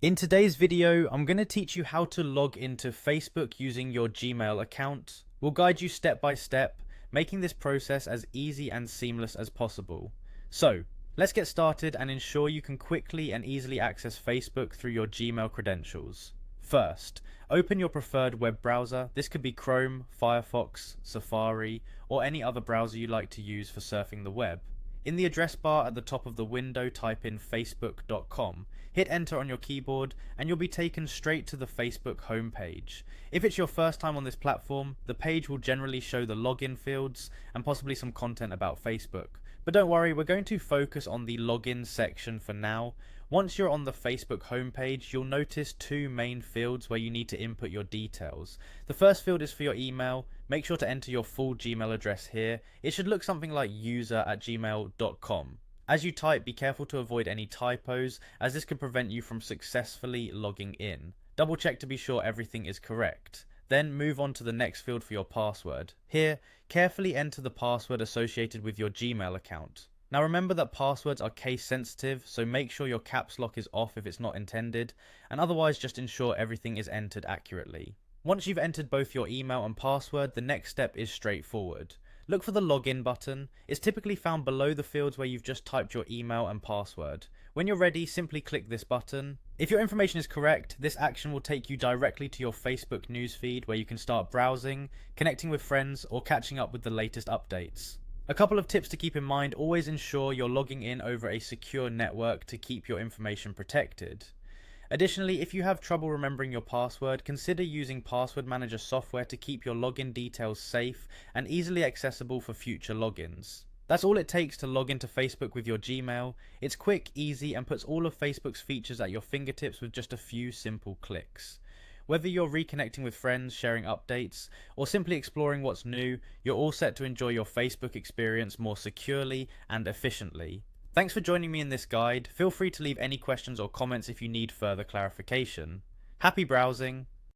In today's video, I'm going to teach you how to log into Facebook using your Gmail account. We'll guide you step by step, making this process as easy and seamless as possible. So, let's get started and ensure you can quickly and easily access Facebook through your Gmail credentials. First, open your preferred web browser. This could be Chrome, Firefox, Safari, or any other browser you like to use for surfing the web. In the address bar at the top of the window, type in facebook.com, hit enter on your keyboard, and you'll be taken straight to the Facebook homepage. If it's your first time on this platform, the page will generally show the login fields and possibly some content about Facebook. But don't worry, we're going to focus on the login section for now. Once you're on the Facebook homepage, you'll notice two main fields where you need to input your details. The first field is for your email. Make sure to enter your full Gmail address here. It should look something like user@gmail.com. As you type, be careful to avoid any typos, as this could prevent you from successfully logging in. Double check to be sure everything is correct. Then move on to the next field for your password. Here, carefully enter the password associated with your Gmail account. Now remember that passwords are case sensitive, so make sure your caps lock is off if it's not intended, and otherwise just ensure everything is entered accurately. Once you've entered both your email and password, the next step is straightforward. Look for the login button. It's typically found below the fields where you've just typed your email and password. When you're ready, simply click this button. If your information is correct, this action will take you directly to your Facebook newsfeed where you can start browsing, connecting with friends, or catching up with the latest updates. A couple of tips to keep in mind: always ensure you're logging in over a secure network to keep your information protected. Additionally, if you have trouble remembering your password, consider using password manager software to keep your login details safe and easily accessible for future logins. That's all it takes to log into Facebook with your Gmail. It's quick, easy, and puts all of Facebook's features at your fingertips with just a few simple clicks. Whether you're reconnecting with friends, sharing updates, or simply exploring what's new, you're all set to enjoy your Facebook experience more securely and efficiently. Thanks for joining me in this guide. Feel free to leave any questions or comments if you need further clarification. Happy browsing!